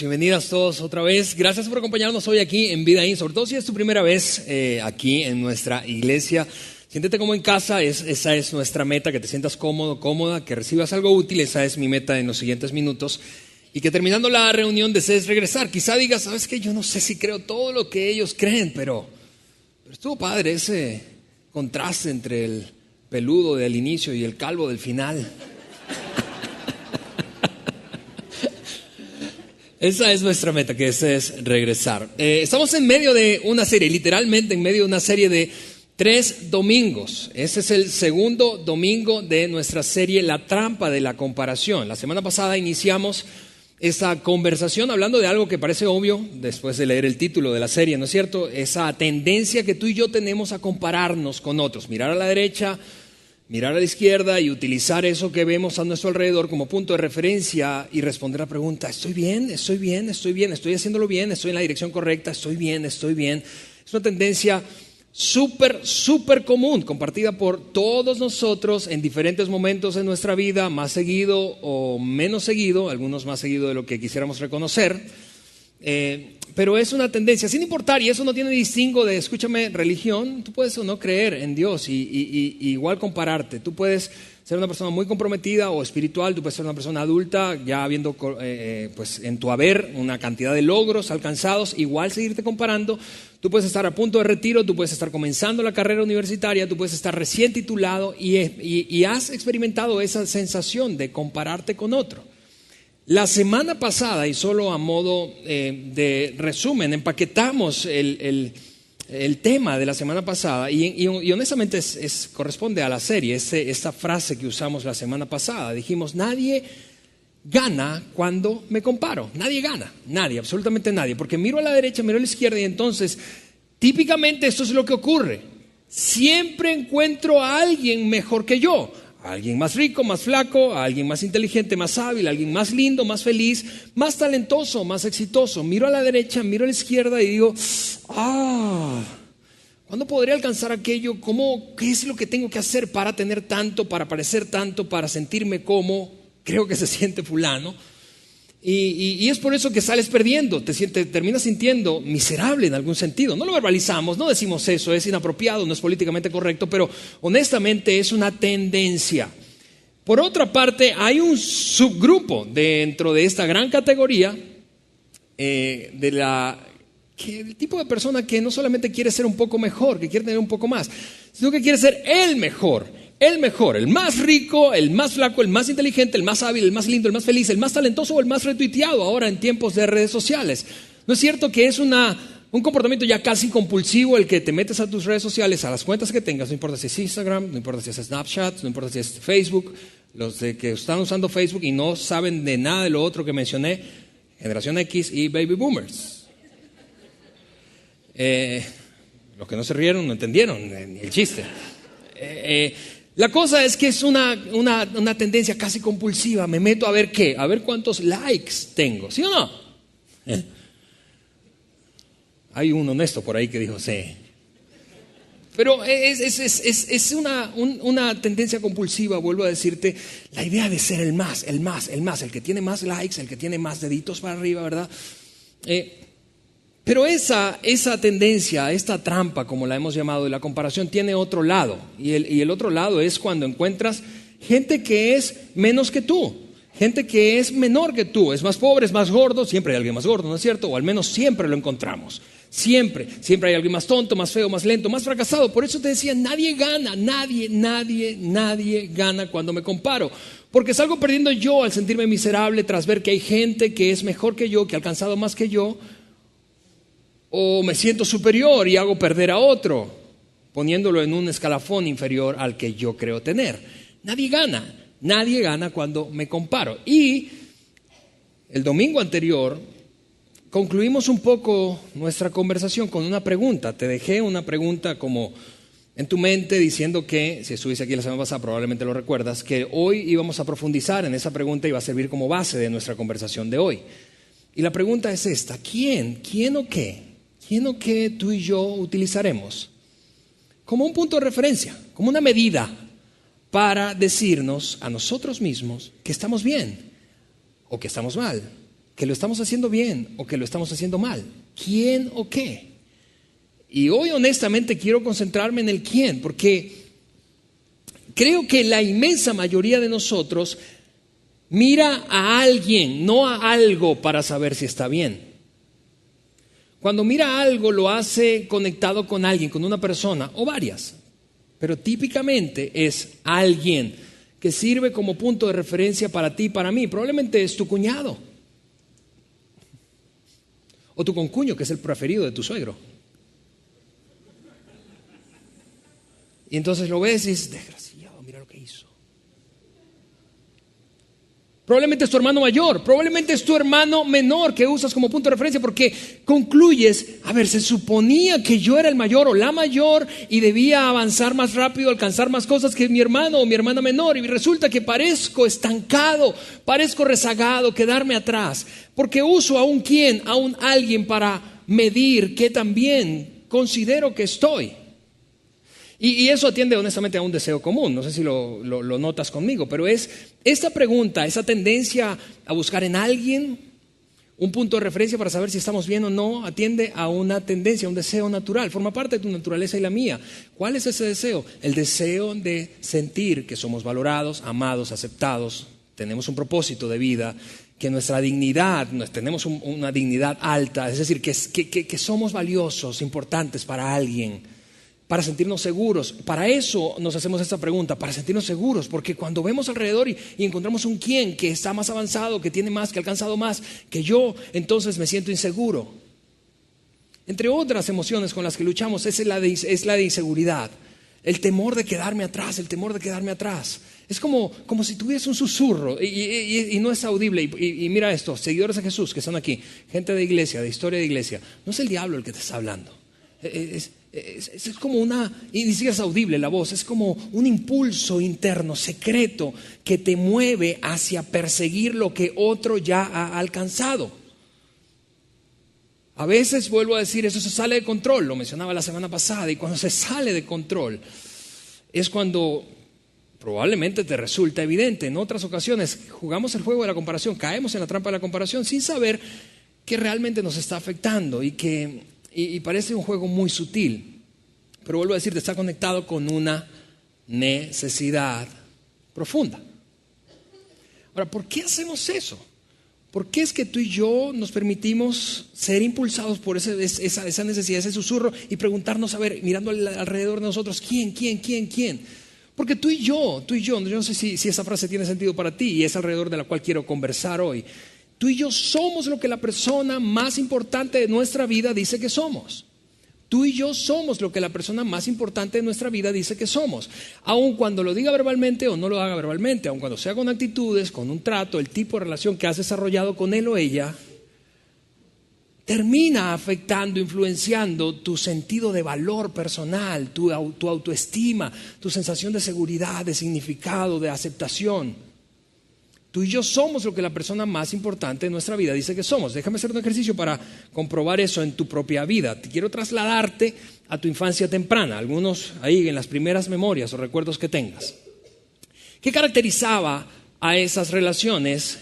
bienvenidas todos otra vez. Gracias por acompañarnos hoy aquí en Vida In, sobre todo si es tu primera vez aquí en nuestra iglesia. Siéntete como en casa, esa es nuestra meta, que te sientas cómodo, cómoda, que recibas algo útil, esa es mi meta en los siguientes minutos. Y que terminando la reunión desees regresar. Quizá digas, ¿sabes qué? Yo no sé si creo todo lo que ellos creen, pero estuvo padre ese contraste entre el peludo del inicio y el calvo del final. Esa es nuestra meta, que es regresar. Estamos en medio de una serie, literalmente en medio de una serie de 3 domingos. Ese es el segundo domingo de nuestra serie La Trampa de la Comparación. La semana pasada iniciamos esa conversación hablando de algo que parece obvio después de leer el título de la serie, ¿no es cierto? Esa tendencia que tú y yo tenemos a compararnos con otros, mirar a la derecha, mirar a la izquierda y utilizar eso que vemos a nuestro alrededor como punto de referencia y responder la pregunta, ¿estoy bien? ¿Estoy bien? ¿Estoy bien? ¿Estoy haciéndolo bien? ¿Estoy en la dirección correcta? ¿Estoy bien? ¿Estoy bien? Es una tendencia súper común, compartida por todos nosotros en diferentes momentos de nuestra vida, más seguido o menos seguido, algunos más seguido de lo que quisiéramos reconocer. Pero es una tendencia, sin importar, y eso no tiene distingo de, escúchame, religión. Tú puedes o no creer en Dios y igual compararte. Tú puedes ser una persona muy comprometida o espiritual, tú puedes ser una persona adulta, ya habiendo pues en tu haber una cantidad de logros alcanzados, igual seguirte comparando. Tú puedes estar a punto de retiro, tú puedes estar comenzando la carrera universitaria, tú puedes estar recién titulado y has experimentado esa sensación de compararte con otro. La semana pasada, y solo a modo de resumen, empaquetamos el tema de la semana pasada y honestamente corresponde a la serie, esta frase que usamos la semana pasada. Dijimos, nadie gana cuando me comparo. Nadie gana, nadie, absolutamente nadie. Porque miro a la derecha, miro a la izquierda y entonces, típicamente esto es lo que ocurre. Siempre encuentro a alguien mejor que yo. A alguien más rico, más flaco, a alguien más inteligente, más hábil, a alguien más lindo, más feliz, más talentoso, más exitoso. Miro a la derecha, miro a la izquierda y digo, ¿cuándo podré alcanzar aquello? ¿Qué es lo que tengo que hacer para tener tanto, para parecer tanto, para sentirme como creo que se siente fulano? Y es por eso que sales perdiendo, te terminas sintiendo miserable en algún sentido. No lo verbalizamos, no decimos eso, es inapropiado, no es políticamente correcto, pero honestamente es una tendencia. Por otra parte, hay un subgrupo dentro de esta gran categoría el tipo de persona que no solamente quiere ser un poco mejor, que quiere tener un poco más, sino que quiere ser el mejor, el más rico, el más flaco, el más inteligente, el más hábil, el más lindo, el más feliz, el más talentoso o el más retuiteado ahora en tiempos de redes sociales. ¿No es cierto que es un comportamiento ya casi compulsivo el que te metes a tus redes sociales, a las cuentas que tengas? No importa si es Instagram, no importa si es Snapchat, no importa si es Facebook. Los que están usando Facebook y no saben de nada de lo otro que mencioné, generación X y baby boomers. Los que no se rieron no entendieron ni el chiste. La cosa es que es una tendencia casi compulsiva. Me meto a ver qué, a ver cuántos likes tengo, ¿sí o no? Hay un honesto por ahí que dijo sí. Pero es una tendencia compulsiva, vuelvo a decirte, la idea de ser el más, el que tiene más likes, el que tiene más deditos para arriba, ¿verdad? Pero esa tendencia, esta trampa, como la hemos llamado, de la comparación, tiene otro lado. Y el otro lado es cuando encuentras gente que es menos que tú, gente que es menor que tú, es más pobre, es más gordo, siempre hay alguien más gordo, ¿no es cierto? O al menos siempre lo encontramos. Siempre hay alguien más tonto, más feo, más lento, más fracasado. Por eso te decía, nadie gana, nadie gana cuando me comparo. Porque salgo perdiendo yo al sentirme miserable tras ver que hay gente que es mejor que yo, que ha alcanzado más que yo. O me siento superior y hago perder a otro, poniéndolo en un escalafón inferior al que yo creo tener. Nadie gana cuando me comparo. Y el domingo anterior concluimos un poco nuestra conversación con una pregunta. Te dejé una pregunta como en tu mente diciendo que, si estuviste aquí la semana pasada probablemente lo recuerdas, que hoy íbamos a profundizar en esa pregunta y va a servir como base de nuestra conversación de hoy. Y la pregunta es esta: ¿quién o qué tú y yo utilizaremos como un punto de referencia, como una medida para decirnos a nosotros mismos que estamos bien o que estamos mal, que lo estamos haciendo bien o que lo estamos haciendo mal. ¿Quién o qué? Y hoy honestamente quiero concentrarme en el quién, porque creo que la inmensa mayoría de nosotros mira a alguien, no a algo, para saber si está bien. Cuando mira algo lo hace conectado con alguien, con una persona o varias, pero típicamente es alguien que sirve como punto de referencia para ti y para mí. Probablemente es tu cuñado o tu concuño, que es el preferido de tu suegro. Y entonces lo ves y dices, desgraciado, mira lo que hizo. Probablemente es tu hermano mayor, probablemente es tu hermano menor que usas como punto de referencia porque concluyes, a ver, se suponía que yo era el mayor o la mayor y debía avanzar más rápido, alcanzar más cosas que mi hermano o mi hermana menor, y resulta que parezco estancado, parezco rezagado, quedarme atrás, porque uso a un quién, a un alguien para medir qué tan bien considero que estoy. Y eso atiende honestamente a un deseo común, no sé si lo notas conmigo, pero es esta pregunta, esa tendencia a buscar en alguien un punto de referencia para saber si estamos bien o no, atiende a una tendencia, a un deseo natural, forma parte de tu naturaleza y la mía. ¿Cuál es ese deseo? El deseo de sentir que somos valorados, amados, aceptados, tenemos un propósito de vida, que nuestra dignidad, tenemos una dignidad alta, es decir, que somos valiosos, importantes para alguien. Para sentirnos seguros. Para eso nos hacemos esta pregunta, para sentirnos seguros, porque cuando vemos alrededor y encontramos un quién que está más avanzado, que tiene más, que ha alcanzado más que yo, entonces me siento inseguro. Entre otras emociones con las que luchamos es la de inseguridad, el temor de quedarme atrás, el temor de quedarme atrás. Es como si tuviese un susurro y no es audible. Y mira esto, seguidores de Jesús que están aquí, gente de iglesia, de historia de iglesia, no es el diablo el que te está hablando. Es como y ni siquiera es audible la voz, es como un impulso interno, secreto, que te mueve hacia perseguir lo que otro ya ha alcanzado. A veces, vuelvo a decir, eso se sale de control, lo mencionaba la semana pasada, y cuando se sale de control es cuando probablemente te resulta evidente. En otras ocasiones jugamos el juego de la comparación, caemos en la trampa de la comparación sin saber que realmente nos está afectando y parece un juego muy sutil, pero vuelvo a decirte, está conectado con una necesidad profunda. Ahora, ¿por qué hacemos eso? ¿Por qué es que tú y yo nos permitimos ser impulsados por esa necesidad, ese susurro y preguntarnos, a ver, mirando alrededor de nosotros, ¿quién? Porque tú y yo, yo no sé si esa frase tiene sentido para ti y es alrededor de la cual quiero conversar hoy. Tú y yo somos lo que la persona más importante de nuestra vida dice que somos. Tú y yo somos lo que la persona más importante de nuestra vida dice que somos. Aun cuando lo diga verbalmente o no lo haga verbalmente, aun cuando sea con actitudes, con un trato, el tipo de relación que has desarrollado con él o ella, termina afectando, influenciando tu sentido de valor personal, tu autoestima, tu sensación de seguridad, de significado, de aceptación. Tú y yo somos lo que la persona más importante de nuestra vida dice que somos. Déjame hacer un ejercicio para comprobar eso en tu propia vida. Te quiero trasladarte a tu infancia temprana, algunos ahí en las primeras memorias o recuerdos que tengas. ¿Qué caracterizaba a esas relaciones?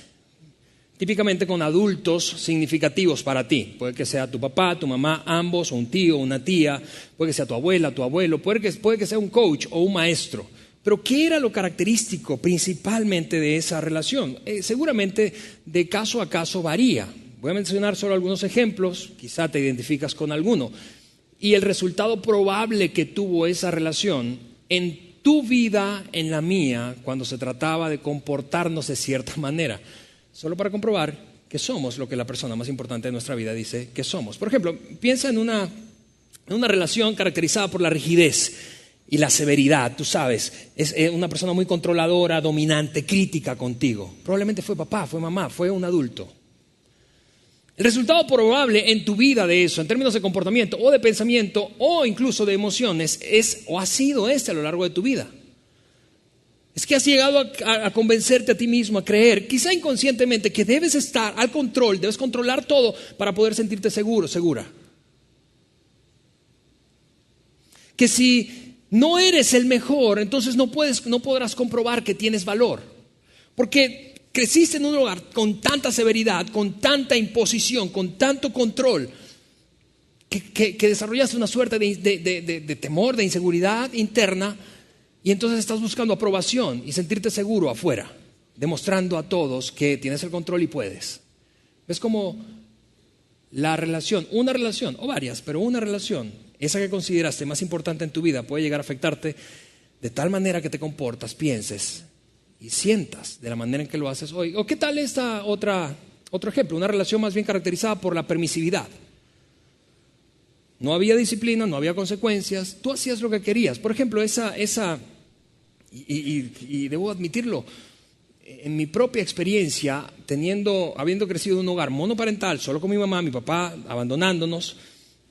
Típicamente con adultos significativos para ti. Puede que sea tu papá, tu mamá, ambos, o un tío, una tía. Puede que sea tu abuela, tu abuelo. Puede que sea un coach o un maestro. Pero ¿qué era lo característico principalmente de esa relación? Seguramente de caso a caso varía. Voy a mencionar solo algunos ejemplos, quizá te identificas con alguno. Y el resultado probable que tuvo esa relación en tu vida, en la mía, cuando se trataba de comportarnos de cierta manera. Solo para comprobar que somos lo que la persona más importante de nuestra vida dice que somos. Por ejemplo, piensa en una relación caracterizada por la rigidez y la severidad, tú sabes, es una persona muy controladora, dominante, crítica contigo. Probablemente fue papá, fue mamá, fue un adulto. El resultado probable en tu vida de eso, en términos de comportamiento o de pensamiento o incluso de emociones, es o ha sido a lo largo de tu vida. Es que has llegado a convencerte a ti mismo, a creer, quizá inconscientemente, que debes estar al control, debes controlar todo para poder sentirte seguro, segura. Que si no eres el mejor, entonces no podrás comprobar que tienes valor. Porque creciste en un hogar con tanta severidad, con tanta imposición, con tanto control, que desarrollaste una suerte de temor, de inseguridad interna, y entonces estás buscando aprobación y sentirte seguro afuera, demostrando a todos que tienes el control y puedes. ¿Ves cómo la relación, una relación, o varias, pero una relación, esa que consideraste más importante en tu vida, puede llegar a afectarte de tal manera que te comportas, pienses y sientas de la manera en que lo haces hoy? ¿O qué tal otro ejemplo? Una relación más bien caracterizada por la permisividad. No había disciplina, no había consecuencias, tú hacías lo que querías. Por ejemplo, y debo admitirlo, en mi propia experiencia, habiendo crecido en un hogar monoparental, solo con mi mamá, mi papá abandonándonos,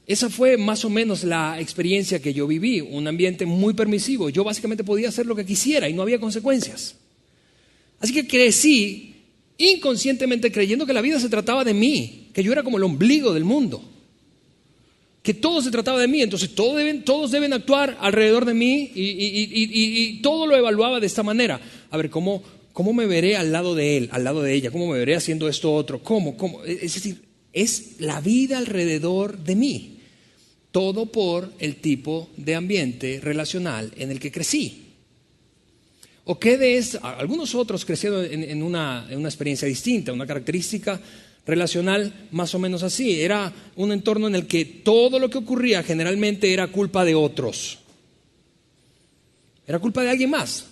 esa fue más o menos la experiencia que yo viví, un ambiente muy permisivo. Yo básicamente podía hacer lo que quisiera y no había consecuencias. Así que crecí inconscientemente creyendo que la vida se trataba de mí, que yo era como el ombligo del mundo, que todo se trataba de mí, entonces todos deben actuar alrededor de mí y todo lo evaluaba de esta manera. A ver, ¿cómo me veré al lado de él, al lado de ella? ¿Cómo me veré haciendo esto otro? ¿Cómo? Es decir, es la vida alrededor de mí. Todo por el tipo de ambiente relacional en el que crecí. ¿O qué de esto? Algunos otros crecieron en una experiencia distinta, una característica relacional más o menos así. Era un entorno en el que todo lo que ocurría generalmente era culpa de otros. Era culpa de alguien más.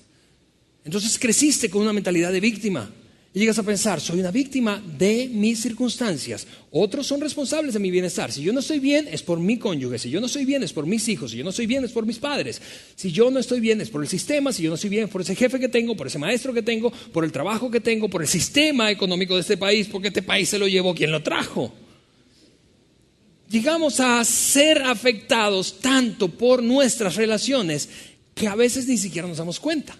Entonces creciste con una mentalidad de víctima y llegas a pensar, soy una víctima de mis circunstancias. Otros son responsables de mi bienestar. Si yo no estoy bien es por mi cónyuge, si yo no estoy bien es por mis hijos, si yo no estoy bien es por mis padres, si yo no estoy bien es por el sistema, si yo no estoy bien por ese jefe que tengo, por ese maestro que tengo, por el trabajo que tengo, por el sistema económico de este país, porque este país se lo llevó quien lo trajo. Llegamos a ser afectados tanto por nuestras relaciones que a veces ni siquiera nos damos cuenta.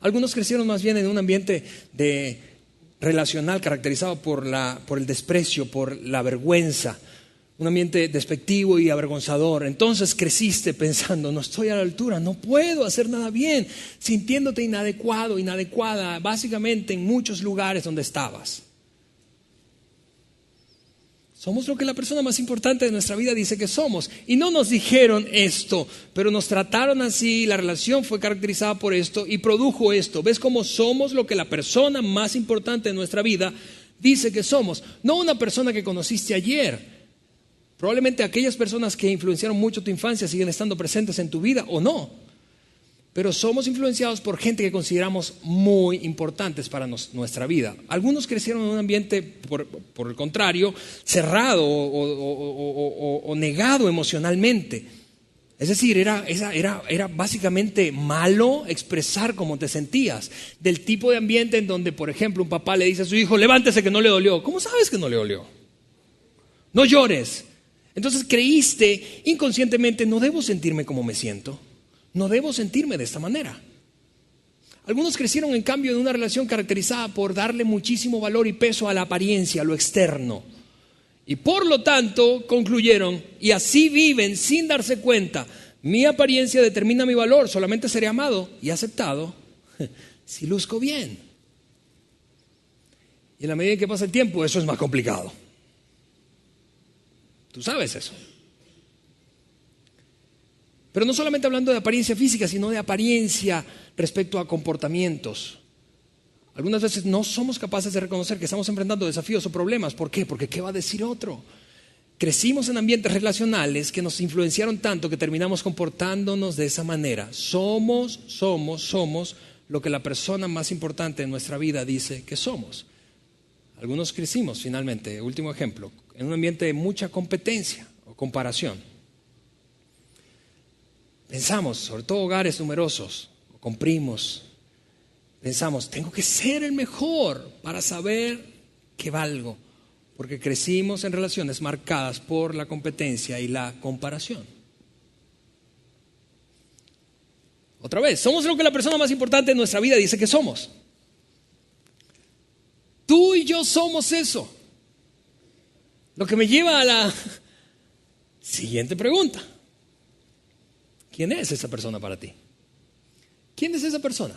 Algunos crecieron más bien en un ambiente relacional caracterizado por el desprecio, por la vergüenza, un ambiente despectivo y avergonzador. Entonces creciste pensando, no estoy a la altura, no puedo hacer nada bien, sintiéndote inadecuado, inadecuada, básicamente en muchos lugares donde estabas. Somos lo que la persona más importante de nuestra vida dice que somos. Y no nos dijeron esto, pero nos trataron así, la relación fue caracterizada por esto y produjo esto. ¿Ves cómo somos lo que la persona más importante de nuestra vida dice que somos? No una persona que conociste ayer. Probablemente aquellas personas que influenciaron mucho tu infancia siguen estando presentes en tu vida o no. Pero somos influenciados por gente que consideramos muy importantes para nuestra vida. Algunos crecieron en un ambiente, por el contrario, cerrado o negado emocionalmente. Es decir, era básicamente malo expresar cómo te sentías. Del tipo de ambiente en donde, por ejemplo, un papá le dice a su hijo, levántese que no le dolió. ¿Cómo sabes que no le dolió? No llores. Entonces creíste inconscientemente, no debo sentirme como me siento. No debo sentirme de esta manera. Algunos crecieron en cambio en una relación caracterizada por darle muchísimo valor y peso a la apariencia, a lo externo. Y por lo tanto concluyeron, y así viven sin darse cuenta, mi apariencia determina mi valor, solamente seré amado y aceptado si luzco bien. Y en la medida en que pasa el tiempo, eso es más complicado. Tú sabes eso. Pero no solamente hablando de apariencia física, sino de apariencia respecto a comportamientos. Algunas veces no somos capaces de reconocer que estamos enfrentando desafíos o problemas. ¿Por qué? Porque ¿qué va a decir otro? Crecimos en ambientes relacionales que nos influenciaron tanto que terminamos comportándonos de esa manera. Somos lo que la persona más importante en nuestra vida dice que somos. Algunos crecimos finalmente, último ejemplo, en un ambiente de mucha competencia o comparación. Pensamos, sobre todo hogares numerosos, con primos, pensamos, tengo que ser el mejor para saber que valgo, porque crecimos en relaciones marcadas por la competencia y la comparación. Otra vez, somos lo que la persona más importante en nuestra vida dice que somos. Tú y yo somos eso. Lo que me lleva a la siguiente pregunta. ¿Quién es esa persona para ti? ¿Quién es esa persona?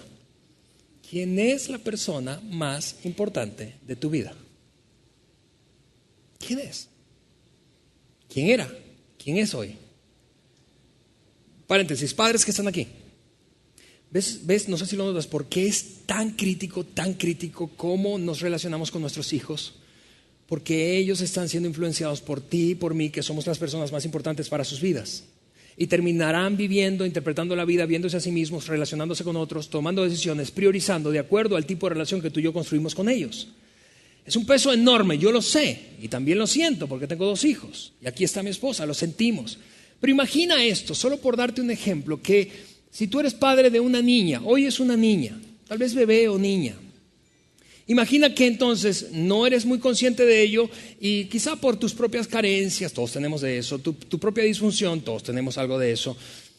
¿Quién es la persona más importante de tu vida? ¿Quién es? ¿Quién era? ¿Quién es hoy? Paréntesis, padres que están aquí. ¿Ves? No sé si lo notas, ¿por qué es tan crítico cómo nos relacionamos con nuestros hijos? Porque ellos están siendo influenciados por ti y por mí, que somos las personas más importantes para sus vidas. Y terminarán viviendo, interpretando la vida, viéndose a sí mismos, relacionándose con otros, tomando decisiones, priorizando de acuerdo al tipo de relación que tú y yo construimos con ellos. Es un peso enorme, yo lo sé, y también lo siento porque tengo 2 hijos. Y aquí está mi esposa, lo sentimos. Pero imagina esto, solo por darte un ejemplo, que si tú eres padre de una niña, hoy es una niña, tal vez bebé o niña. Imagina que entonces no eres muy consciente de ello y quizá por tus propias carencias, todos tenemos de eso, tu propia disfunción, todos tenemos algo de eso,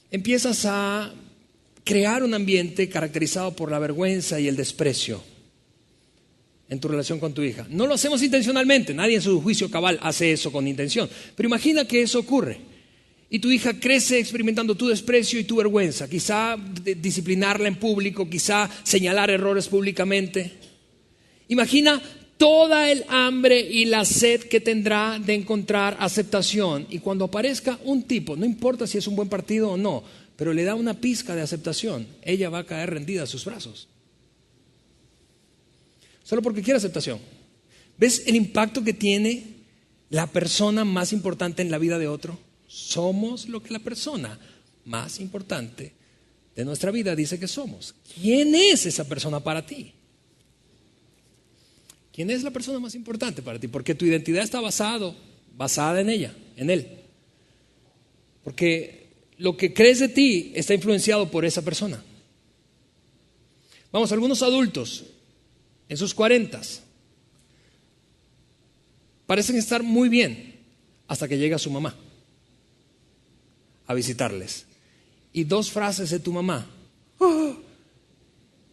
empiezas a crear un ambiente caracterizado por la vergüenza y el desprecio en tu relación con tu hija. No lo hacemos intencionalmente, nadie en su juicio cabal hace eso con intención, pero imagina que eso ocurre y tu hija crece experimentando tu desprecio y tu vergüenza, quizá disciplinarla en público, quizá señalar errores públicamente. Imagina toda el hambre y la sed que tendrá de encontrar aceptación, y cuando aparezca un tipo, no importa si es un buen partido o no, pero le da una pizca de aceptación, ella va a caer rendida a sus brazos. Solo porque quiere aceptación. ¿Ves el impacto que tiene la persona más importante en la vida de otro? Somos lo que la persona más importante de nuestra vida dice que somos. ¿Quién es esa persona para ti? ¿Quién es la persona más importante para ti? Porque tu identidad está basada en ella, en él. Porque lo que crees de ti está influenciado por esa persona. Vamos, algunos adultos en sus 40s parecen estar muy bien hasta que llega su mamá a visitarles. Y 2 frases de tu mamá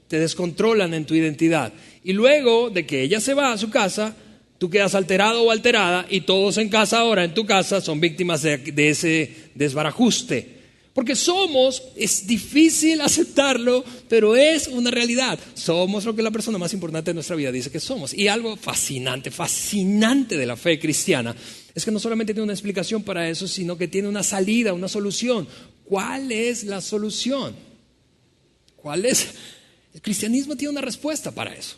te descontrolan en tu identidad. Y luego de que ella se va a su casa, tú quedas alterado o alterada y todos en casa ahora, en tu casa, son víctimas de ese desbarajuste. Porque es difícil aceptarlo, pero es una realidad. Somos lo que la persona más importante de nuestra vida dice que somos. Y algo fascinante de la fe cristiana es que no solamente tiene una explicación para eso, sino que tiene una salida, una solución. ¿Cuál es la solución? ¿Cuál es? El cristianismo tiene una respuesta para eso.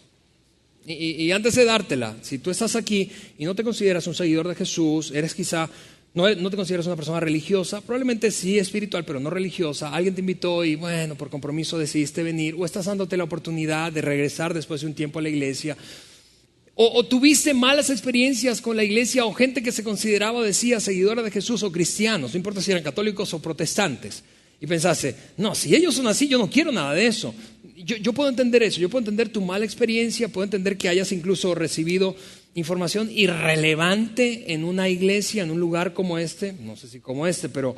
Y antes de dártela, si tú estás aquí y no te consideras un seguidor de Jesús, eres quizá, no te consideras una persona religiosa, probablemente sí espiritual, pero no religiosa, alguien te invitó y bueno, por compromiso decidiste venir, o estás dándote la oportunidad de regresar después de un tiempo a la iglesia, o tuviste malas experiencias con la iglesia o gente que se consideraba o decía seguidora de Jesús o cristianos, no importa si eran católicos o protestantes, y pensaste, no, si ellos son así, yo no quiero nada de eso. Yo puedo entender eso, yo puedo entender tu mala experiencia, puedo entender que hayas incluso recibido información irrelevante en una iglesia, en un lugar como este, no sé si como este, pero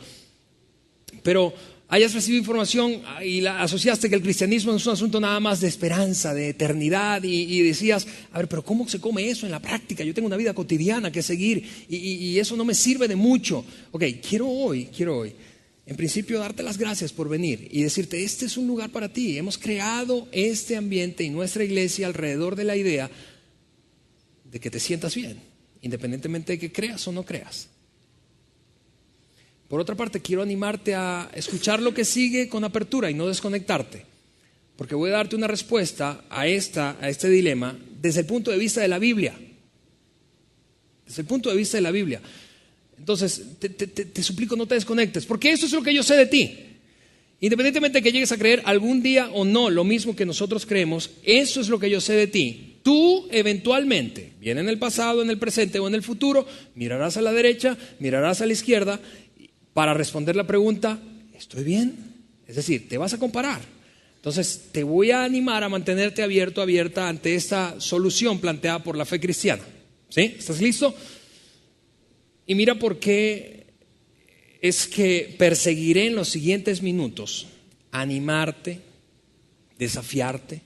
hayas recibido información y la asociaste que el cristianismo es un asunto nada más de esperanza, de eternidad, y decías, a ver, pero ¿cómo se come eso en la práctica? Yo tengo una vida cotidiana que seguir y eso no me sirve de mucho. Ok, quiero hoy en principio darte las gracias por venir y decirte, este es un lugar para ti. Hemos creado este ambiente y nuestra iglesia alrededor de la idea de que te sientas bien, independientemente de que creas o no creas. Por otra parte, quiero animarte a escuchar lo que sigue con apertura y no desconectarte, porque voy a darte una respuesta a este dilema desde el punto de vista de la Biblia. Desde el punto de vista de la Biblia. Entonces, te suplico no te desconectes, porque eso es lo que yo sé de ti. Independientemente de que llegues a creer algún día o no lo mismo que nosotros creemos, eso es lo que yo sé de ti. Tú eventualmente, bien en el pasado, en el presente o en el futuro, mirarás a la derecha, mirarás a la izquierda para responder la pregunta, ¿estoy bien? Es decir, te vas a comparar. Entonces, te voy a animar a mantenerte abierta ante esta solución planteada por la fe cristiana. ¿Sí? ¿Estás listo? Y mira por qué es que perseguiré en los siguientes minutos animarte, desafiarte,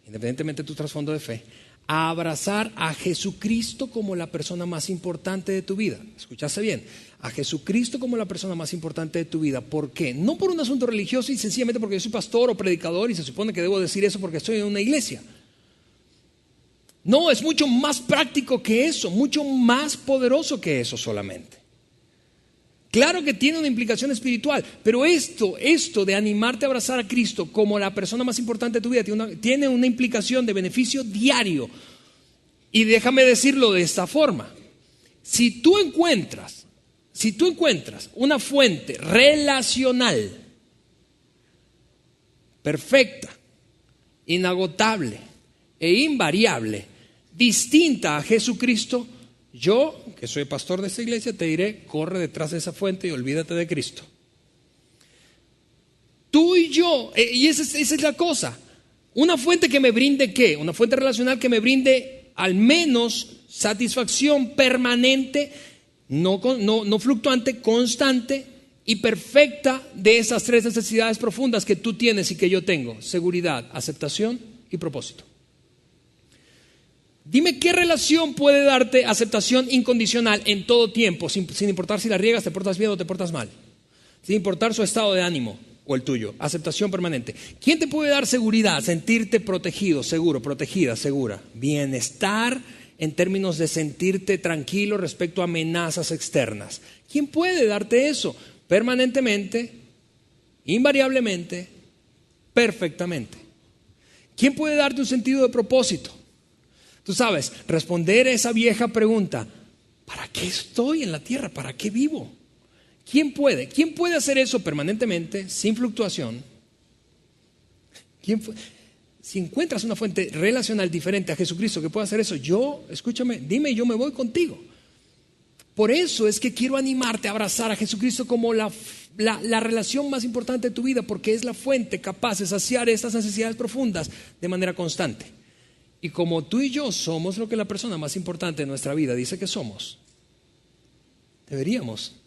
independientemente de tu trasfondo de fe, a abrazar a Jesucristo como la persona más importante de tu vida. Escuchaste bien, a Jesucristo como la persona más importante de tu vida. ¿Por qué? No por un asunto religioso y sencillamente porque yo soy pastor o predicador y se supone que debo decir eso porque estoy en una iglesia. No, es mucho más práctico que eso, mucho más poderoso que eso solamente. Claro que tiene una implicación espiritual, pero esto de animarte a abrazar a Cristo como la persona más importante de tu vida tiene una implicación de beneficio diario. Y déjame decirlo de esta forma. Si tú encuentras una fuente relacional perfecta, inagotable e invariable, distinta a Jesucristo, yo, que soy pastor de esta iglesia, te diré, corre detrás de esa fuente y olvídate de Cristo. Tú y yo, y esa es la cosa, una fuente que me brinde ¿qué? Una fuente relacional que me brinde al menos satisfacción permanente, no fluctuante, constante y perfecta de esas tres necesidades profundas que tú tienes y que yo tengo: seguridad, aceptación y propósito. Dime qué relación puede darte aceptación incondicional en todo tiempo, sin importar si la riegas, te portas bien o te portas mal, sin importar su estado de ánimo o el tuyo. Aceptación permanente. ¿Quién te puede dar seguridad? Sentirte protegido, seguro, protegida, segura. Bienestar en términos de sentirte tranquilo respecto a amenazas externas. ¿Quién puede darte eso? Permanentemente, invariablemente, perfectamente. ¿Quién puede darte un sentido de propósito? Tú sabes, responder a esa vieja pregunta: ¿para qué estoy en la tierra? ¿Para qué vivo? ¿Quién puede? ¿Quién puede hacer eso permanentemente, sin fluctuación? Si encuentras una fuente relacional diferente a Jesucristo que pueda hacer eso, escúchame, dime, yo me voy contigo. Por eso es que quiero animarte a abrazar a Jesucristo como la relación más importante de tu vida, porque es la fuente capaz de saciar estas necesidades profundas de manera constante. Y como tú y yo somos lo que la persona más importante de nuestra vida dice que somos, deberíamos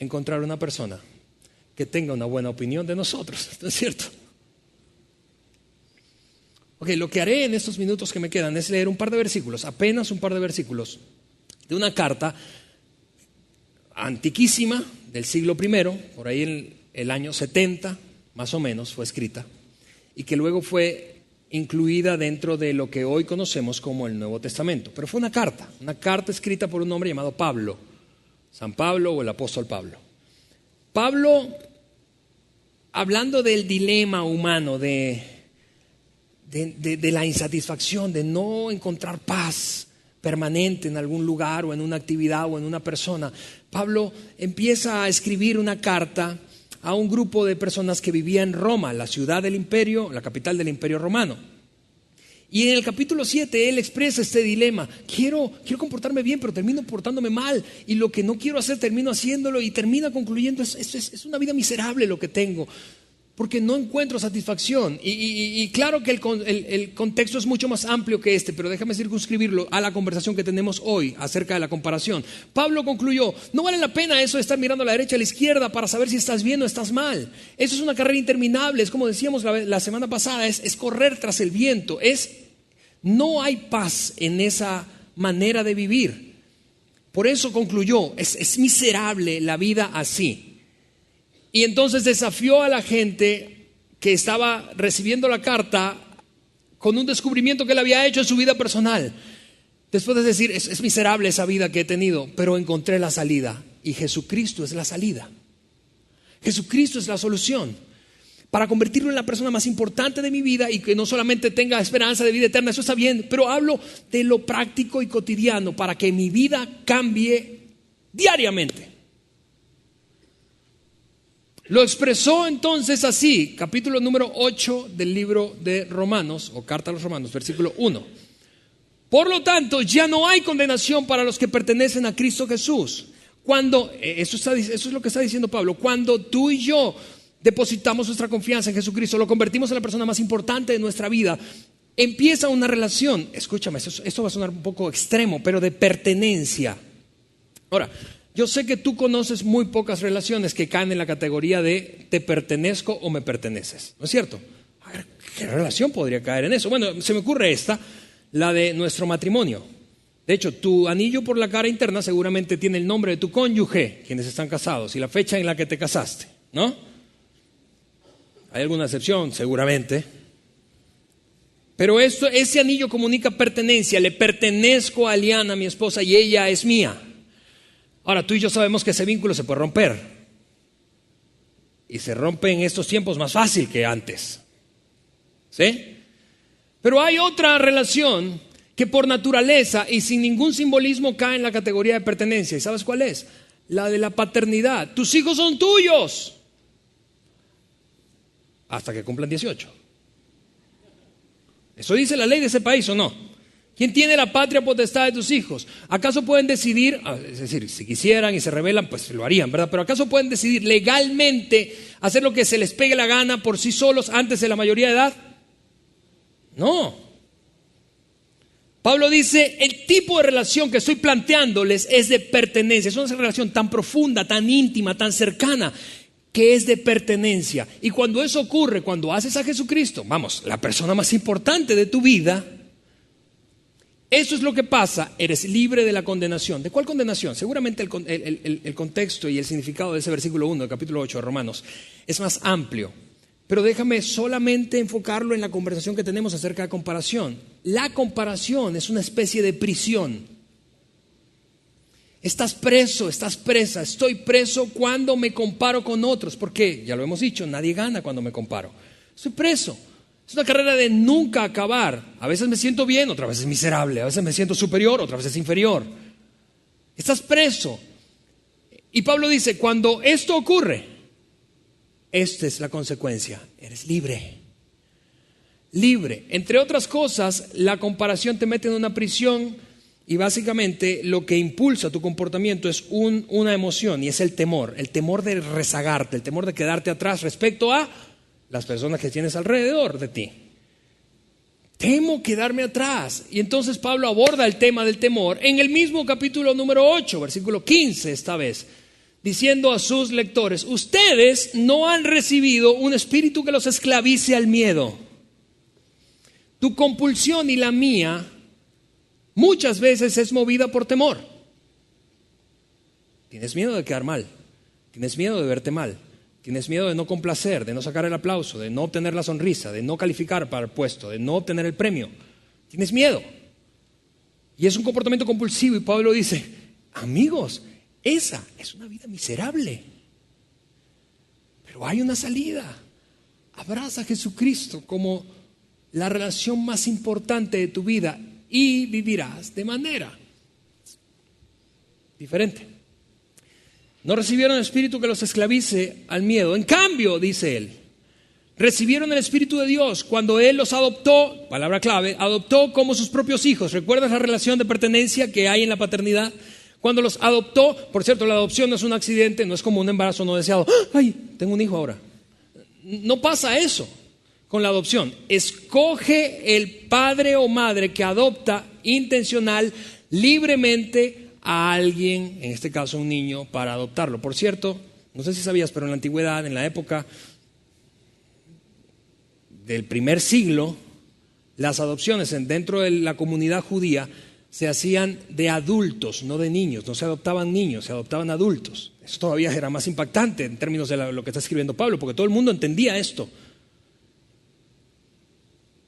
encontrar una persona que tenga una buena opinión de nosotros, ¿no es cierto? Ok, lo que haré en estos minutos que me quedan es leer un par de versículos, apenas un par de versículos, de una carta antiquísima del siglo I, por ahí en el año 70, más o menos, fue escrita, y que luego fue incluida dentro de lo que hoy conocemos como el Nuevo Testamento. Pero fue una carta escrita por un hombre llamado Pablo, San Pablo o el apóstol Pablo. Pablo, hablando del dilema humano, de la insatisfacción, de no encontrar paz permanente en algún lugar o en una actividad o en una persona, Pablo empieza a escribir una carta a un grupo de personas que vivía en Roma, la ciudad del imperio, la capital del imperio romano. Y en el capítulo 7 él expresa este dilema: quiero comportarme bien, pero termino portándome mal, y lo que no quiero hacer termino haciéndolo, y termina concluyendo: es una vida miserable lo que tengo, porque no encuentro satisfacción. Y claro que el contexto es mucho más amplio que este, pero déjame circunscribirlo a la conversación que tenemos hoy acerca de la comparación. Pablo concluyó: no vale la pena eso de estar mirando a la derecha y a la izquierda para saber si estás bien o estás mal. Eso es una carrera interminable, es como decíamos la semana pasada, es correr tras el viento. No hay paz en esa manera de vivir. Por eso concluyó: es miserable la vida así. Y entonces desafió a la gente que estaba recibiendo la carta con un descubrimiento que él había hecho en su vida personal. Después de decir: es miserable esa vida que he tenido, pero encontré la salida. Y Jesucristo es la salida. Jesucristo es la solución para convertirlo en la persona más importante de mi vida, y que no solamente tenga esperanza de vida eterna, eso está bien, pero hablo de lo práctico y cotidiano para que mi vida cambie diariamente. Lo expresó entonces así, capítulo número 8 del libro de Romanos, o carta a los Romanos, versículo 1. Por lo tanto, ya no hay condenación para los que pertenecen a Cristo Jesús. Eso es lo que está diciendo Pablo. Cuando tú y yo depositamos nuestra confianza en Jesucristo, lo convertimos en la persona más importante de nuestra vida, empieza una relación, escúchame, esto va a sonar un poco extremo, pero de pertenencia. Ahora, yo sé que tú conoces muy pocas relaciones que caen en la categoría de te pertenezco o me perteneces, ¿no es cierto? A ver, ¿qué relación podría caer en eso? Bueno, se me ocurre esta: la de nuestro matrimonio. De hecho, tu anillo por la cara interna seguramente tiene el nombre de tu cónyuge, quienes están casados, y la fecha en la que te casaste, ¿no? Hay alguna excepción, seguramente. Pero ese anillo comunica pertenencia. Le pertenezco a Aliana, mi esposa, y ella es mía. Ahora, tú y yo sabemos que ese vínculo se puede romper. Y se rompe en estos tiempos más fácil que antes. ¿Sí? Pero hay otra relación que por naturaleza y sin ningún simbolismo cae en la categoría de pertenencia. ¿Y sabes cuál es? La de la paternidad. Tus hijos son tuyos hasta que cumplan 18. ¿Eso dice la ley de ese país o no? ¿Quién tiene la patria potestad de tus hijos? ¿Acaso pueden decidir, es decir, si quisieran y se rebelan, pues lo harían, ¿verdad? Pero ¿acaso pueden decidir legalmente hacer lo que se les pegue la gana por sí solos antes de la mayoría de edad? No. Pablo dice, el tipo de relación que estoy planteándoles es de pertenencia. Es una relación tan profunda, tan íntima, tan cercana, que es de pertenencia. Y cuando eso ocurre, cuando haces a Jesucristo, vamos, la persona más importante de tu vida, eso es lo que pasa, eres libre de la condenación. ¿De cuál condenación? Seguramente el contexto y el significado de ese versículo 1 del capítulo 8 de Romanos es más amplio. Pero déjame solamente enfocarlo en la conversación que tenemos acerca de comparación. La comparación es una especie de prisión. Estás preso, estás presa, estoy preso cuando me comparo con otros. ¿Por qué? Ya lo hemos dicho, nadie gana cuando me comparo. Estoy preso. Es una carrera de nunca acabar. A veces me siento bien, otras veces miserable. A veces me siento superior, otras veces inferior. Estás preso. Y Pablo dice, cuando esto ocurre, esta es la consecuencia. Eres libre. Libre. Entre otras cosas, la comparación te mete en una prisión y básicamente lo que impulsa tu comportamiento es una emoción y es el temor de rezagarte, el temor de quedarte atrás respecto a las personas que tienes alrededor de ti. Temo quedarme atrás. Y entonces Pablo aborda el tema del temor en el mismo capítulo número 8, versículo 15 esta vez, diciendo a sus lectores, ustedes no han recibido un espíritu que los esclavice al miedo. Tu compulsión y la mía muchas veces es movida por temor. Tienes miedo de quedar mal, tienes miedo de verte mal, tienes miedo de no complacer, de no sacar el aplauso, de no obtener la sonrisa, de no calificar para el puesto, de no obtener el premio. Tienes miedo. Y es un comportamiento compulsivo y Pablo dice, amigos, esa es una vida miserable. Pero hay una salida. Abraza a Jesucristo como la relación más importante de tu vida y vivirás de manera diferente. No recibieron el espíritu que los esclavice al miedo. En cambio, dice él, recibieron el Espíritu de Dios cuando Él los adoptó, palabra clave, adoptó como sus propios hijos. ¿Recuerdas la relación de pertenencia que hay en la paternidad? Cuando los adoptó, por cierto, la adopción no es un accidente, no es como un embarazo no deseado. ¡Ay, tengo un hijo ahora! No pasa eso con la adopción. Escoge el padre o madre que adopta intencional, libremente a alguien, en este caso un niño, para adoptarlo. Por cierto, no sé si sabías, pero en la antigüedad, en la época del primer siglo, las adopciones dentro de la comunidad judía se hacían de adultos, no de niños. No se adoptaban niños, se adoptaban adultos. Eso todavía era más impactante en términos de lo que está escribiendo Pablo, porque todo el mundo entendía esto.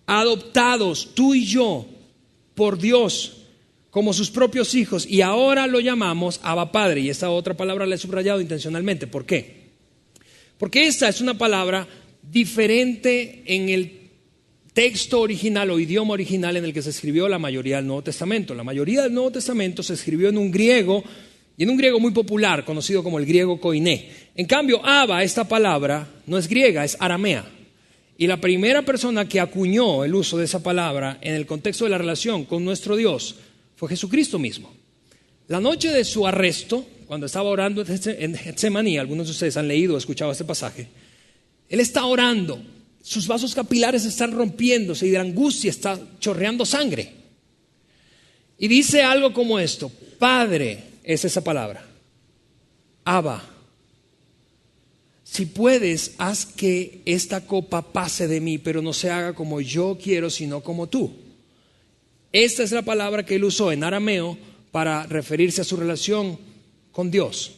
Adoptados, tú y yo, por Dios, como sus propios hijos, y ahora lo llamamos Abba Padre, y esta otra palabra la he subrayado intencionalmente. ¿Por qué? Porque esta es una palabra diferente en el texto original o idioma original en el que se escribió la mayoría del Nuevo Testamento. La mayoría del Nuevo Testamento se escribió en un griego, y en un griego muy popular, conocido como el griego koiné. En cambio, Abba, esta palabra, no es griega, es aramea. Y la primera persona que acuñó el uso de esa palabra en el contexto de la relación con nuestro Dios fue Jesucristo mismo. La noche de su arresto, cuando estaba orando en Getsemaní, algunos de ustedes han leído o escuchado este pasaje, Él está orando, sus vasos capilares están rompiéndose y de la angustia está chorreando sangre. Y dice algo como esto, Padre es esa palabra, Abba, si puedes, haz que esta copa pase de mí, pero no se haga como yo quiero, sino como tú. Esta es la palabra que él usó en arameo para referirse a su relación con Dios.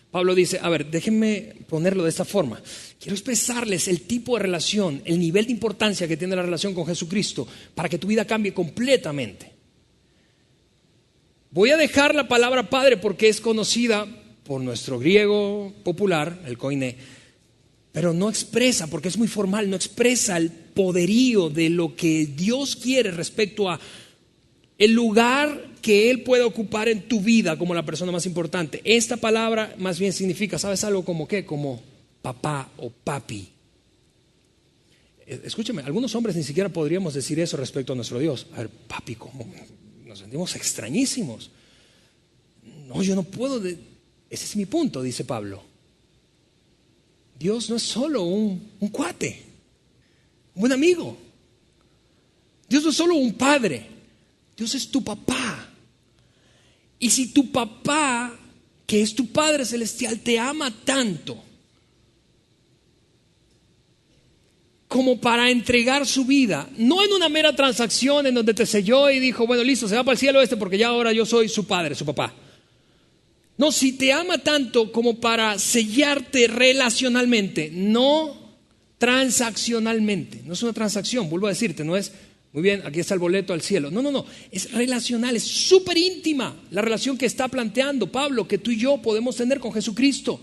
Pablo dice, a ver, déjenme ponerlo de esta forma. Quiero expresarles el tipo de relación, el nivel de importancia que tiene la relación con Jesucristo para que tu vida cambie completamente. Voy a dejar la palabra Padre porque es conocida por nuestro griego popular, el koiné, pero no expresa, porque es muy formal, no expresa el poderío de lo que Dios quiere respecto a el lugar que Él puede ocupar en tu vida como la persona más importante. Esta palabra más bien significa, ¿sabes algo como qué? Como papá o papi. Escúchame, algunos hombres ni siquiera podríamos decir eso respecto a nuestro Dios. A ver, papi, ¿cómo? Nos sentimos extrañísimos. No, yo no puedo. Ese es mi punto, dice Pablo. Dios no es solo un cuate, un buen amigo. Dios no es solo un padre. Dios es tu papá. Y si tu papá, que es tu Padre Celestial, te ama tanto como para entregar su vida, no en una mera transacción en donde te selló y dijo, bueno, listo, se va para el cielo porque ya ahora yo soy su padre, su papá. No, si te ama tanto como para sellarte relacionalmente, no transaccionalmente. No es una transacción, vuelvo a decirte, no es, muy bien, aquí está el boleto al cielo. No, es relacional, es súper íntima la relación que está planteando Pablo, que tú y yo podemos tener con Jesucristo.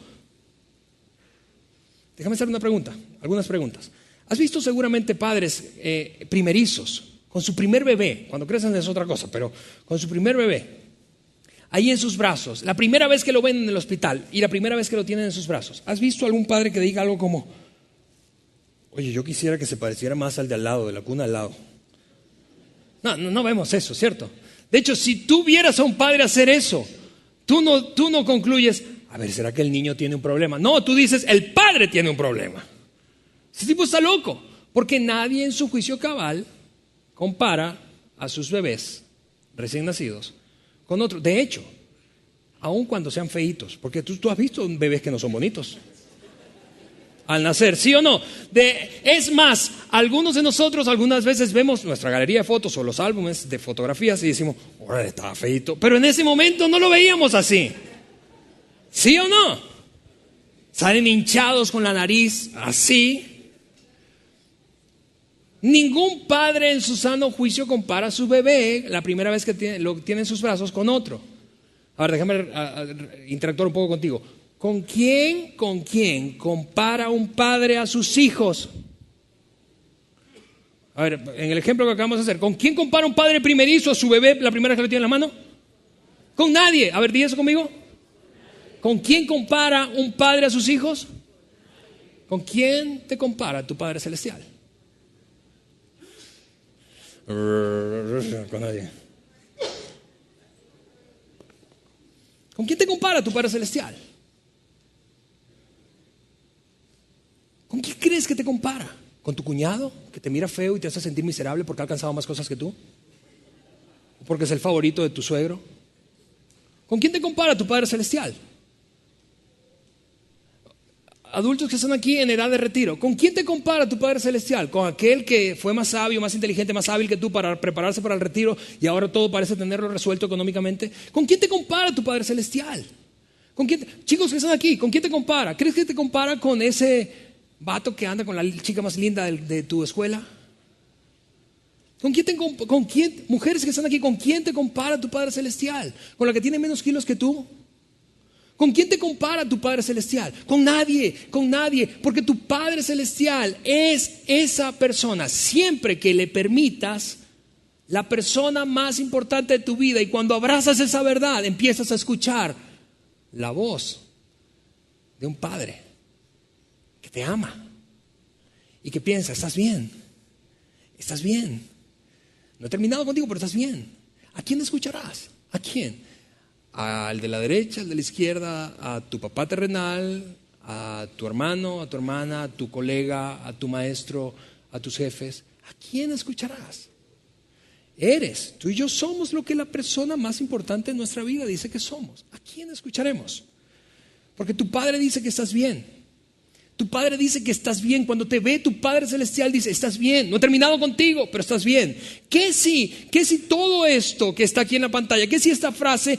Déjame hacer una pregunta, algunas preguntas. Has visto seguramente padres primerizos, con su primer bebé, cuando crecen es otra cosa, pero con su primer bebé, ahí en sus brazos, la primera vez que lo ven en el hospital y la primera vez que lo tienen en sus brazos. ¿Has visto algún padre que diga algo como, oye, yo quisiera que se pareciera más al de al lado, de la cuna al lado? No vemos eso, ¿cierto? De hecho, si tú vieras a un padre hacer eso, tú no concluyes, a ver, ¿será que el niño tiene un problema? No, tú dices, el padre tiene un problema. Ese tipo está loco, porque nadie en su juicio cabal compara a sus bebés recién nacidos con otros. De hecho, aun cuando sean feitos, porque tú has visto bebés que no son bonitos al nacer, ¿sí o no? Es más, algunos de nosotros algunas veces vemos nuestra galería de fotos o los álbumes de fotografías y decimos, órale, estaba feito, pero en ese momento no lo veíamos así, ¿sí o no? Salen hinchados con la nariz así. Ningún padre en su sano juicio compara a su bebé la primera vez que lo tiene en sus brazos con otro. Ahora déjame interactuar un poco contigo. ¿Con quién compara un padre a sus hijos? A ver, en el ejemplo que acabamos de hacer, ¿con quién compara un padre primerizo a su bebé la primera vez que lo tiene en la mano? Con nadie. A ver, di eso conmigo. ¿Con quién compara un padre a sus hijos? ¿Con quién te compara tu Padre Celestial? Con nadie. ¿Con quién te compara tu Padre Celestial? ¿Con quién crees que te compara? ¿Con tu cuñado que te mira feo y te hace sentir miserable porque ha alcanzado más cosas que tú? ¿O porque es el favorito de tu suegro? ¿Con quién te compara tu Padre Celestial? Adultos que están aquí en edad de retiro, ¿con quién te compara tu Padre Celestial? ¿Con aquel que fue más sabio, más inteligente, más hábil que tú para prepararse para el retiro y ahora todo parece tenerlo resuelto económicamente? ¿Con quién te compara tu Padre Celestial? ¿Con quién chicos que están aquí, ¿con quién te compara? ¿Crees que te compara con ese vato que anda con la chica más linda de tu escuela? ¿Con quién, mujeres que están aquí, con quién te compara tu Padre Celestial? ¿Con la que tiene menos kilos que tú? ¿Con quién te compara tu Padre Celestial? Con nadie, porque tu Padre Celestial es esa persona, siempre que le permitas, la persona más importante de tu vida. Y cuando abrazas esa verdad, empiezas a escuchar la voz de un Padre que te ama y que piensa, estás bien. No he terminado contigo, pero estás bien. ¿A quién escucharás? ¿A quién? Al de la derecha, al de la izquierda, a tu papá terrenal, a tu hermano, a tu hermana, a tu colega, a tu maestro, a tus jefes. ¿A quién escucharás? Tú y yo somos lo que la persona más importante en nuestra vida dice que somos. ¿A quién escucharemos? Porque tu padre dice que estás bien. Tu Padre dice que estás bien. Cuando te ve tu Padre Celestial dice, estás bien. No he terminado contigo, pero estás bien. ¿Qué si todo esto que está aquí en la pantalla, qué si esta frase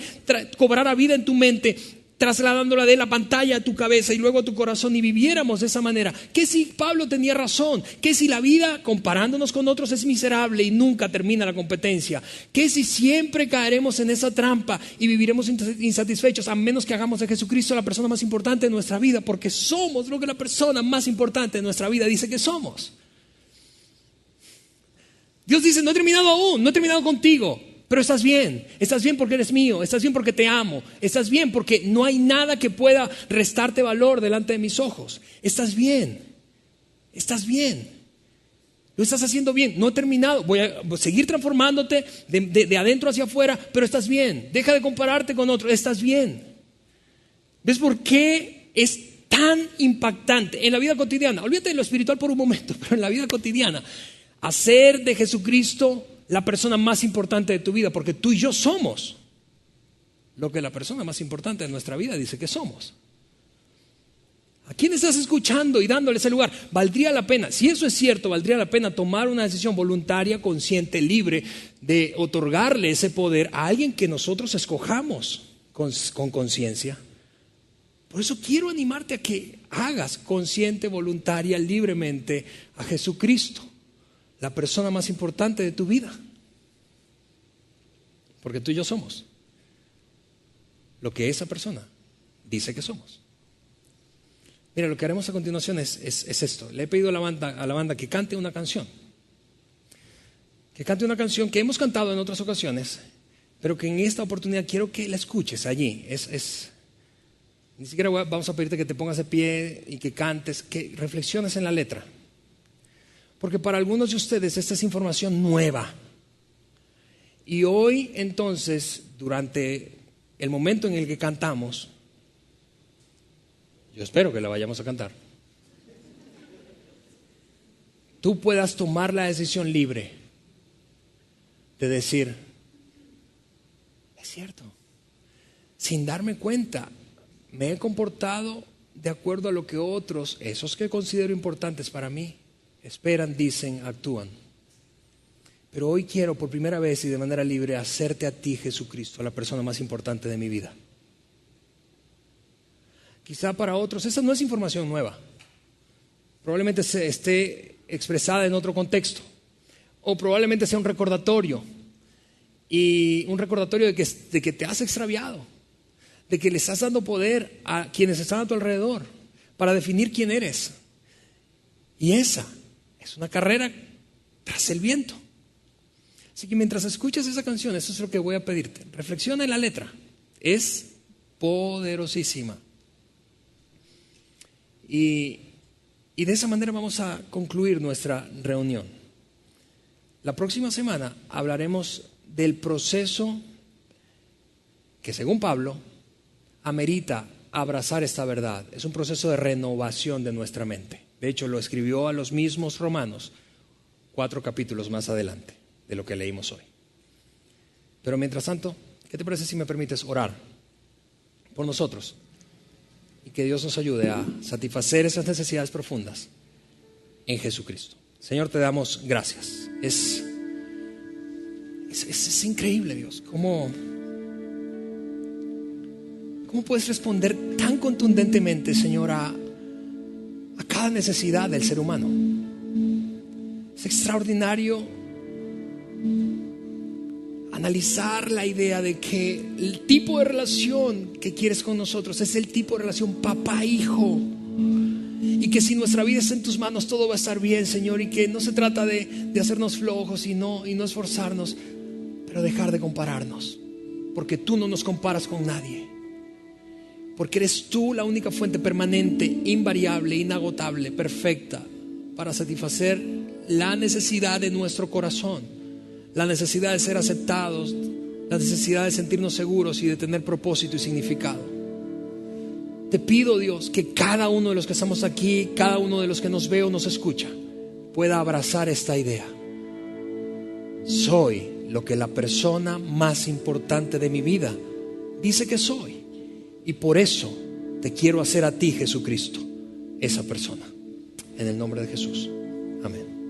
cobrara vida en tu mente, trasladándola de la pantalla a tu cabeza y luego a tu corazón, y viviéramos de esa manera? ¿Qué si Pablo tenía razón? ¿Qué si la vida comparándonos con otros es miserable y nunca termina la competencia? ¿Qué si siempre caeremos en esa trampa y viviremos insatisfechos a menos que hagamos de Jesucristo la persona más importante de nuestra vida? Porque somos lo que la persona más importante de nuestra vida dice que somos. Dios dice, no he terminado aún, no he terminado contigo, pero estás bien porque eres mío, estás bien porque te amo, estás bien porque no hay nada que pueda restarte valor delante de mis ojos. Estás bien, lo estás haciendo bien, no he terminado, voy a seguir transformándote de adentro hacia afuera, pero estás bien. Deja de compararte con otros, estás bien. ¿Ves por qué es tan impactante en la vida cotidiana? Olvídate de lo espiritual por un momento, pero en la vida cotidiana, hacer de Jesucristo la persona más importante de tu vida, porque tú y yo somos lo que la persona más importante de nuestra vida dice que somos. ¿A quién estás escuchando y dándole ese lugar? Valdría la pena, si eso es cierto, valdría la pena tomar una decisión voluntaria, consciente, libre, de otorgarle ese poder a alguien que nosotros escojamos con conciencia. Por eso quiero animarte a que hagas consciente, voluntaria, libremente a Jesucristo la persona más importante de tu vida. Porque tú y yo somos lo que esa persona dice que somos. Mira, lo que haremos a continuación es esto. Le he pedido a la banda que cante una canción. Que cante una canción que hemos cantado en otras ocasiones, pero que en esta oportunidad quiero que la escuches allí. Ni siquiera vamos a pedirte que te pongas de pie y que cantes, que reflexiones en la letra. Porque para algunos de ustedes esta es información nueva. Y hoy entonces, durante el momento en el que cantamos, yo espero que la vayamos a cantar, tú puedas tomar la decisión libre de decir, es cierto, sin darme cuenta, me he comportado de acuerdo a lo que otros, esos que considero importantes para mí, esperan, dicen, actúan. Pero hoy quiero por primera vez y de manera libre hacerte a ti, Jesucristo, la persona más importante de mi vida. Quizá para otros esa no es información nueva. Probablemente esté expresada en otro contexto. O probablemente sea un recordatorio. Y un recordatorio de que te has extraviado. De que le estás dando poder a quienes están a tu alrededor para definir quién eres. Y esa es una carrera tras el viento. Así que mientras escuchas esa canción, eso es lo que voy a pedirte. Reflexiona en la letra. Es poderosísima. Y de esa manera vamos a concluir nuestra reunión. La próxima semana hablaremos del proceso que, según Pablo, amerita abrazar esta verdad. Es un proceso de renovación de nuestra mente. De hecho, lo escribió a los mismos romanos 4 capítulos más adelante de lo que leímos hoy. Pero mientras tanto, ¿qué te parece si me permites orar por nosotros? Y que Dios nos ayude a satisfacer esas necesidades profundas en Jesucristo. Señor, te damos gracias. Es increíble, Dios, cómo puedes responder tan contundentemente, Señor, a cada necesidad del ser humano. Es extraordinario analizar la idea de que el tipo de relación que quieres con nosotros es el tipo de relación papá-hijo, y que si nuestra vida está en tus manos todo va a estar bien, Señor, y que no se trata de hacernos flojos y no esforzarnos, pero dejar de compararnos, porque tú no nos comparas con nadie, porque eres tú la única fuente permanente, invariable, inagotable, perfecta para satisfacer la necesidad de nuestro corazón, la necesidad de ser aceptados, la necesidad de sentirnos seguros y de tener propósito y significado. Te pido, Dios, que cada uno de los que estamos aquí, cada uno de los que nos ve o nos escucha, pueda abrazar esta idea. Soy lo que la persona más importante de mi vida dice que soy, y por eso te quiero hacer a ti, Jesucristo, esa persona. En el nombre de Jesús. Amén.